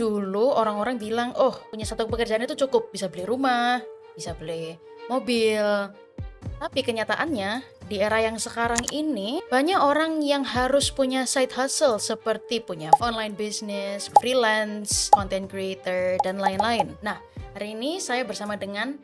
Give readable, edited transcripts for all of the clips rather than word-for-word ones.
dulu orang-orang bilang, "Oh, punya satu pekerjaan itu cukup, bisa beli rumah, bisa beli mobil." Tapi kenyataannya, di era yang sekarang ini, banyak orang yang harus punya side hustle seperti punya online business, freelance, content creator, dan lain-lain. Nah, hari ini saya bersama dengan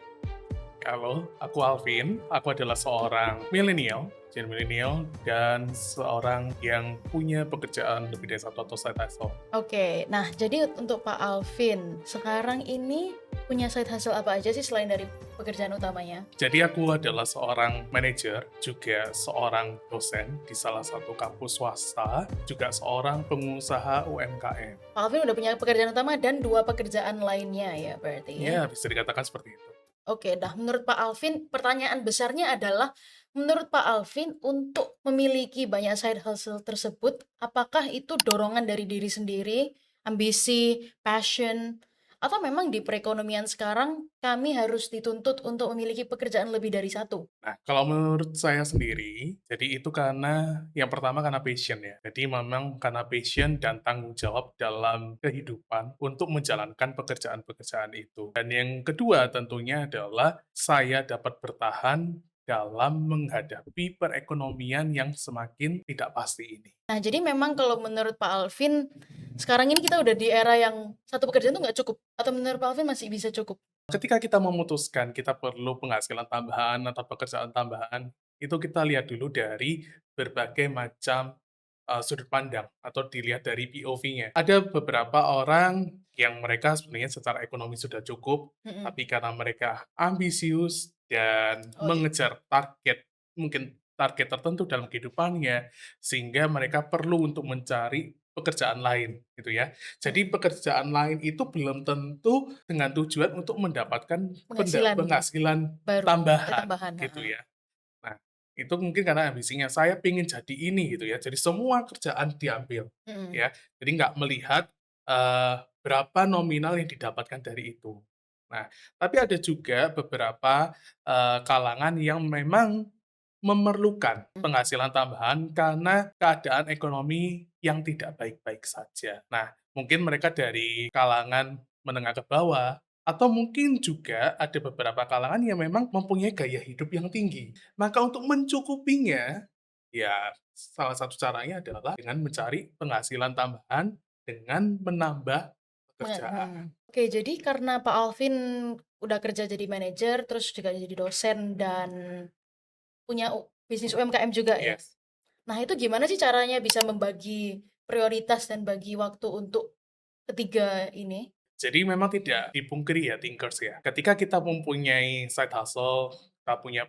Halo, aku Alvin. Aku adalah seorang milenial, Gen milenial, dan seorang yang punya pekerjaan lebih dari satu atau side hustle. Oke, nah jadi untuk Pak Alvin, sekarang ini punya side hustle apa aja sih selain dari pekerjaan utamanya? Jadi aku adalah seorang manajer, juga seorang dosen di salah satu kampus swasta, juga seorang pengusaha UMKM. Pak Alvin udah punya pekerjaan utama dan dua pekerjaan lainnya ya berarti. Ya, bisa dikatakan seperti itu. Oke, nah menurut Pak Alvin, pertanyaan besarnya adalah, menurut Pak Alvin untuk memiliki banyak side hustle tersebut, apakah itu dorongan dari diri sendiri, ambisi, passion, atau memang di perekonomian sekarang kami harus dituntut untuk memiliki pekerjaan lebih dari satu? Nah, kalau menurut saya sendiri, jadi itu karena yang pertama karena passion ya. Jadi memang karena passion dan tanggung jawab dalam kehidupan untuk menjalankan pekerjaan-pekerjaan itu. Dan yang kedua tentunya adalah saya dapat bertahan dalam menghadapi perekonomian yang semakin tidak pasti ini. Nah, jadi memang kalau menurut Pak Alvin, sekarang ini kita udah di era yang satu pekerjaan itu nggak cukup, atau menurut Pak Alvin masih bisa cukup? Ketika kita memutuskan kita perlu penghasilan tambahan atau pekerjaan tambahan, itu kita lihat dulu dari berbagai macam sudut pandang atau dilihat dari POV-nya. Ada beberapa orang yang mereka sebenarnya secara ekonomi sudah cukup, Mhm. tapi karena mereka ambisius dan Oh iya. mengejar target, mungkin target tertentu dalam kehidupannya, sehingga mereka perlu untuk mencari pekerjaan lain, gitu ya. Jadi Mhm. pekerjaan lain itu belum tentu dengan tujuan untuk mendapatkan Penghasilan penghasilan baru, tambahan, tambahan, gitu heeh. ya. Nah, itu mungkin karena ambisinya, saya pengen jadi ini gitu ya, jadi semua kerjaan diambil, Mhm. ya. Jadi nggak melihat, berapa nominal yang didapatkan dari itu. Nah, tapi ada juga beberapa, kalangan yang memang memerlukan penghasilan tambahan karena keadaan ekonomi yang tidak baik-baik saja. Nah, mungkin mereka dari kalangan menengah ke bawah, atau mungkin juga ada beberapa kalangan yang memang mempunyai gaya hidup yang tinggi. Maka untuk mencukupinya, ya salah satu caranya adalah dengan mencari penghasilan tambahan dengan menambah pekerjaan. Oke, jadi karena Pak Alvin udah kerja jadi manajer, terus juga jadi dosen dan punya bisnis UMKM juga ya. Yes. Nah, itu gimana sih caranya bisa membagi prioritas dan bagi waktu untuk ketiga ini? Jadi memang tidak dipungkiri ya thinkers ya, ketika kita mempunyai side hustle, kita punya,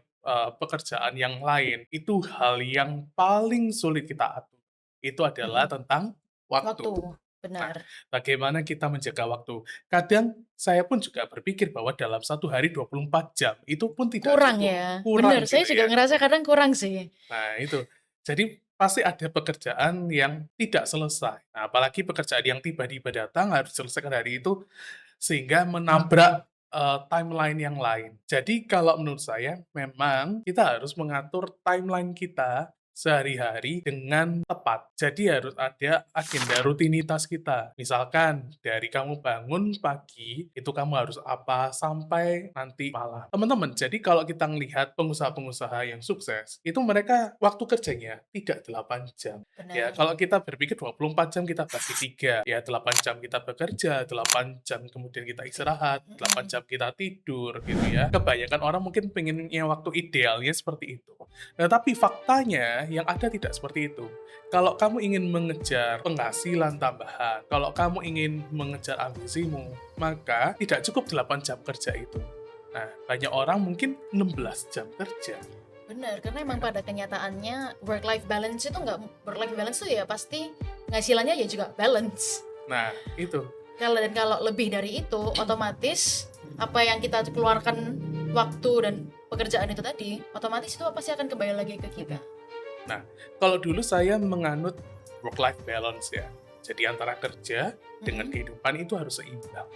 pekerjaan yang lain, itu hal yang paling sulit kita atur. Itu adalah Mhm. tentang waktu. Waktu, Nah, benar. bagaimana kita menjaga waktu? Kadang saya pun juga berpikir bahwa dalam satu hari 24 jam, itu pun tidak Kurang cukup, ya, bener, kurang saya gitu juga ya. ngerasa kadang kurang sih. Nah, itu. Jadi pasti ada pekerjaan yang tidak selesai. Nah, apalagi pekerjaan yang tiba-tiba datang harus diselesaikan hari itu, sehingga menabrak, timeline yang lain. Jadi kalau menurut saya memang kita harus mengatur timeline kita sehari-hari dengan tepat. Jadi harus ada agenda rutinitas kita. Misalkan dari kamu bangun pagi, itu kamu harus apa sampai nanti malam. Teman-teman, jadi kalau kita melihat pengusaha-pengusaha yang sukses, itu mereka waktu kerjanya tidak 8 jam. Ya, Benar. kalau kita berpikir 24 jam kita bagi 3, ya 8 jam kita bekerja, 8 jam kemudian kita istirahat, 8 Mhm. jam kita tidur gitu ya. Kebanyakan orang mungkin pengennya waktu idealnya seperti itu. Nah, tapi faktanya yang ada tidak seperti itu. Kalau kamu ingin mengejar penghasilan tambahan, kalau kamu ingin mengejar ambisimu, maka tidak cukup 8 jam kerja itu. Nah, banyak orang mungkin 16 jam kerja. Benar, karena emang Ya. pada kenyataannya work life balance tuh ya pasti penghasilannya ya juga balance. Nah, itu. Kalau lebih dari itu, otomatis apa yang kita keluarkan waktu dan pekerjaan itu tadi, otomatis itu pasti akan kembali lagi ke kita. Mhm. Nah, kalau dulu saya menganut work life balance ya. Jadi antara kerja dengan Mhm. kehidupan itu harus seimbang.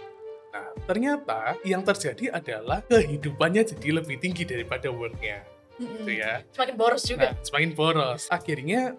Nah, ternyata yang terjadi adalah kehidupannya jadi lebih tinggi daripada work-nya, gitu Mhm. ya. Semakin boros Nah, juga. semakin boros. Akhirnya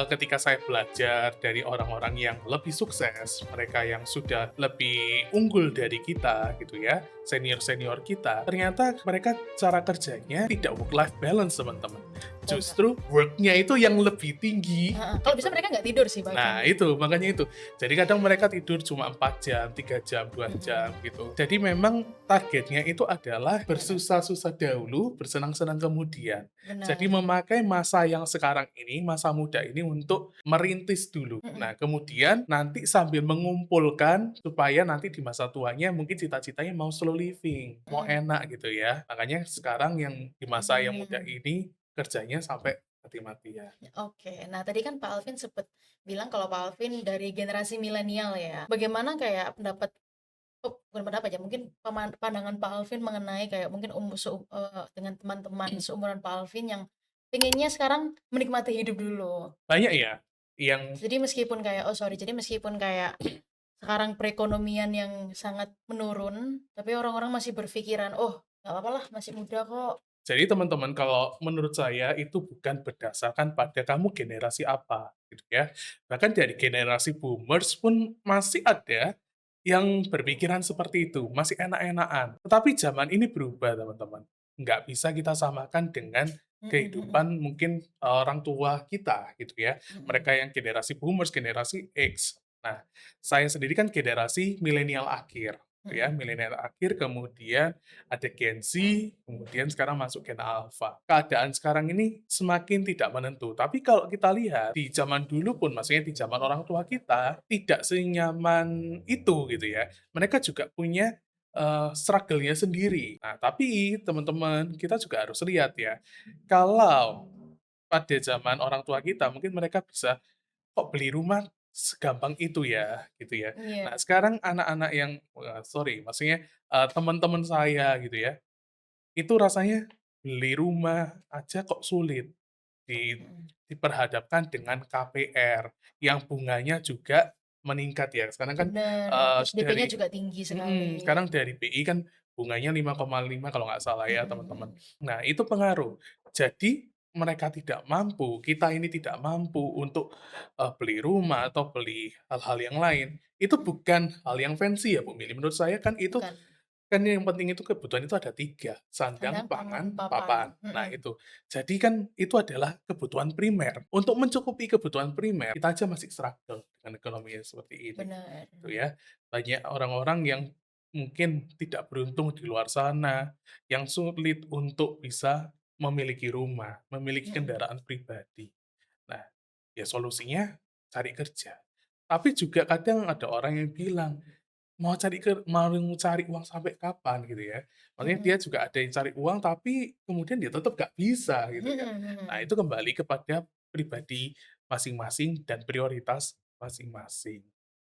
ketika saya belajar dari orang-orang yang lebih sukses, mereka yang sudah lebih unggul dari kita gitu ya, senior-senior kita, ternyata mereka cara kerjanya tidak work life balance, teman-teman. Benar. Justru work-nya itu yang lebih tinggi Heeh, kalau bisa gitu. mereka nggak tidur sih bahkan. Nah itu, makanya itu. Jadi kadang mereka tidur cuma 4 jam, 3 jam, 2 jam Mhm, gitu. Jadi memang targetnya itu adalah bersusah-susah dahulu, bersenang-senang kemudian. Jadi benar. memakai masa yang sekarang ini, masa muda ini untuk merintis dulu. Mhm, Nah kemudian nanti sambil mengumpulkan supaya nanti di masa tuanya mungkin cita-citanya mau slow living, mau mhm. enak gitu ya. Makanya sekarang yang di masa yang muda Mmm. ini kerjanya sampai mati-matian. Oke, nah tadi kan Pak Alvin sempet bilang kalau Pak Alvin dari generasi milenial ya. Bagaimana kayak pendapat, oh bukan pendapat ya, mungkin pandangan Pak Alvin mengenai kayak mungkin dengan teman-teman seumuran Pak Alvin yang pengennya sekarang menikmati hidup dulu. Banyak ya yang Jadi meskipun kayak, oh sorry, jadi meskipun kayak sekarang perekonomian yang sangat menurun, tapi orang-orang masih berpikiran, oh nggak apa-apa lah, masih muda kok. Jadi teman-teman, kalau menurut saya itu bukan berdasarkan pada kamu generasi apa, gitu ya. Bahkan dari generasi boomers pun masih ada yang berpikiran seperti itu, masih enak-enakan. Tetapi zaman ini berubah, teman-teman. Nggak bisa kita samakan dengan Mhm, mhm, kehidupan mungkin orang tua kita, gitu ya. mhm, Mereka yang generasi boomers, generasi X. Nah, saya sendiri kan generasi milenial akhir, gitu ya. mhm, Milenial akhir, kemudian ada Gen Z, kemudian sekarang masuk Gen Alpha. Keadaan sekarang ini semakin tidak menentu. Tapi kalau kita lihat di zaman dulu pun, maksudnya di zaman orang tua kita, tidak senyaman itu gitu ya. Mereka juga punya struggle-nya sendiri. Nah, tapi teman-teman, kita juga harus lihat ya, kalau pada zaman orang tua kita, mungkin mereka bisa, kok beli rumah segampang itu ya, gitu ya. Nah, iya, sekarang anak-anak yang, sorry, maksudnya teman-teman saya gitu ya, itu rasanya beli rumah aja kok sulit, di mhm. diperhadapkan dengan KPR yang bunganya juga meningkat ya. Sekarang kan, Bener, terus DP-nya dari juga tinggi sekali. sekarang dari BI kan bunganya 5,5 kalau nggak salah ya, Mhm, teman-teman. mhm, Nah, itu pengaruh. Jadi mereka tidak mampu, kita ini tidak mampu untuk, beli rumah atau beli hal-hal yang lain. Itu bukan hal yang fancy ya, Bu Mili. Menurut saya kan itu bukan. kan yang penting itu kebutuhan itu ada 3 sandang, Sandang, pangan, pangan, papan. papan. Nah Mhm, itu. Jadi kan itu adalah kebutuhan primer. Untuk mencukupi kebutuhan primer, kita aja masih struggle dengan ekonomi yang seperti ini, bener. gitu ya. Banyak orang-orang yang mungkin tidak beruntung di luar sana, yang sulit untuk bisa memiliki rumah, memiliki Mhm, kendaraan pribadi. Nah, ya solusinya cari kerja. Tapi juga kadang ada orang yang bilang, mau cari uang sampai kapan gitu ya. Maksudnya dia mhm, juga ada yang cari uang tapi kemudian dia tetap nggak bisa gitu ya. mhm, Nah mhm. itu kembali kepada pribadi masing-masing dan prioritas masing-masing.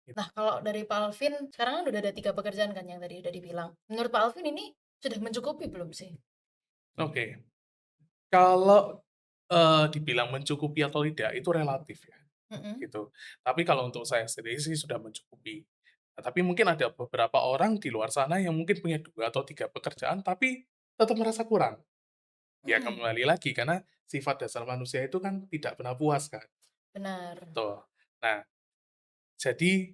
Gitu. Nah, kalau dari Pak Alvin, sekarang kan udah ada 3 pekerjaan kan yang tadi udah dibilang. Menurut Pak Alvin ini sudah mencukupi belum sih? Oke, kalau, dibilang mencukupi atau tidak itu relatif ya, Mhm, gitu. Tapi kalau untuk saya sendiri sih sudah mencukupi. Nah, tapi mungkin ada beberapa orang di luar sana yang mungkin punya 2 atau 3 pekerjaan tapi tetap merasa kurang. Ya mhm, kembali lagi, karena sifat dasar manusia itu kan tidak pernah puas kan, benar. tuh. Nah, jadi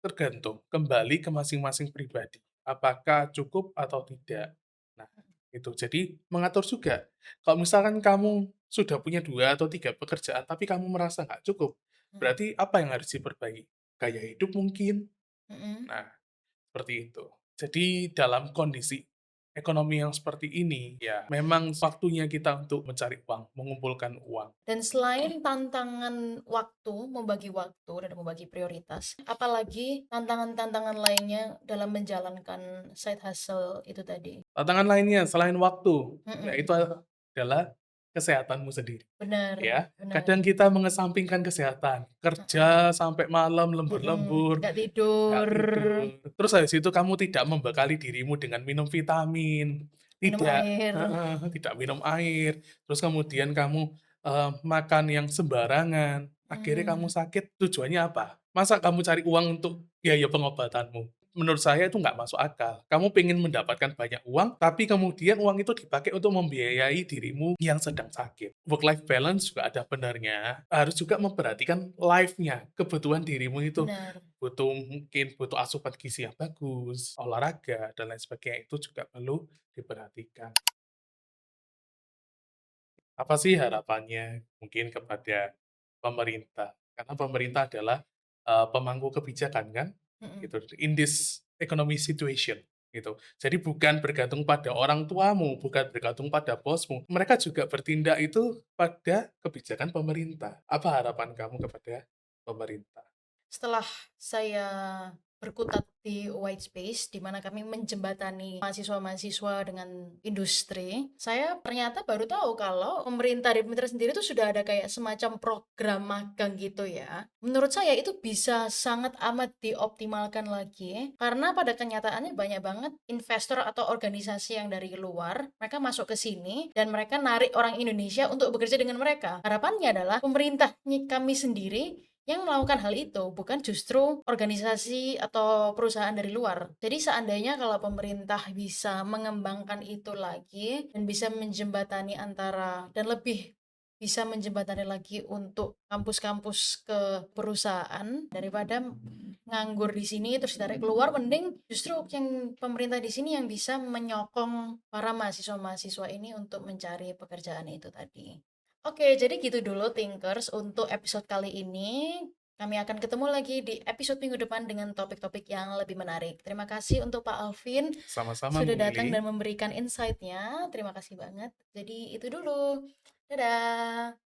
tergantung kembali ke masing-masing pribadi, apakah cukup atau tidak. Nah, itu. Jadi mengatur juga, kalau misalkan kamu sudah punya 2 atau 3 pekerjaan, tapi kamu merasa nggak cukup, Mhm, berarti apa yang harus diperbaiki? Gaya hidup mungkin? mhm. Nah, seperti itu. Jadi dalam kondisi ekonomi yang seperti ini, ya memang waktunya kita untuk mencari uang, mengumpulkan uang. Dan selain tantangan waktu, membagi waktu dan membagi prioritas, apalagi tantangan-tantangan lainnya dalam menjalankan side hustle itu tadi? Tantangan lainnya selain waktu, Mhm, yaitu adalah kesehatanmu sendiri, benar, ya. benar. Kadang kita mengesampingkan kesehatan, Mhm, kerja sampai malam mhm, lembur-lembur, nggak nggak tidur, tidur, terus habis itu kamu tidak membekali dirimu dengan minum vitamin, minum tidak air. heeh, tidak minum air, terus kemudian kamu, makan yang sembarangan, akhirnya kamu Mhm, sakit, tujuannya apa? Masa kamu cari uang untuk biaya pengobatanmu? menurut saya itu nggak masuk akal. Kamu pengen mendapatkan banyak uang, tapi kemudian uang itu dipakai untuk membiayai dirimu yang sedang sakit. Work life balance juga ada benarnya, harus juga memperhatikan life-nya, kebutuhan dirimu itu. Benar. Butuh asupan gizi yang bagus, olahraga, dan lain sebagainya, itu juga perlu diperhatikan. Apa sih harapannya mungkin kepada pemerintah? Karena pemerintah adalah, pemangku kebijakan kan, Mhm. gitu, in this economy situation, gitu. Jadi bukan bergantung pada orang tuamu, bukan bergantung pada bosmu, mereka juga bertindak itu pada kebijakan pemerintah. Apa harapan kamu kepada pemerintah? Setelah saya berkutat di white space, di mana kami menjembatani mahasiswa-mahasiswa dengan industri, saya ternyata baru tahu kalau pemerintah di Pinterest sendiri tuh sudah ada kayak semacam program magang gitu ya. Menurut saya itu bisa sangat amat dioptimalkan lagi, karena pada kenyataannya banyak banget investor atau organisasi yang dari luar, mereka masuk ke sini dan mereka narik orang Indonesia untuk bekerja dengan mereka. Harapannya adalah pemerintah kami sendiri yang melakukan hal itu, bukan justru organisasi atau perusahaan dari luar. Jadi seandainya kalau pemerintah bisa mengembangkan itu lagi dan bisa menjembatani antara dan lebih bisa menjembatani lagi untuk kampus-kampus ke perusahaan daripada nganggur di sini terus ditarik keluar, mending justru yang pemerintah di sini yang bisa menyokong para mahasiswa-mahasiswa ini untuk mencari pekerjaan itu tadi. Oke, jadi gitu dulu Thinkers untuk episode kali ini. Kami akan ketemu lagi di episode minggu depan dengan topik-topik yang lebih menarik. Terima kasih untuk Pak Alvin Sama-sama sudah Bu datang dan Mili. memberikan insight-nya. Terima kasih banget. Jadi itu dulu. Dadah.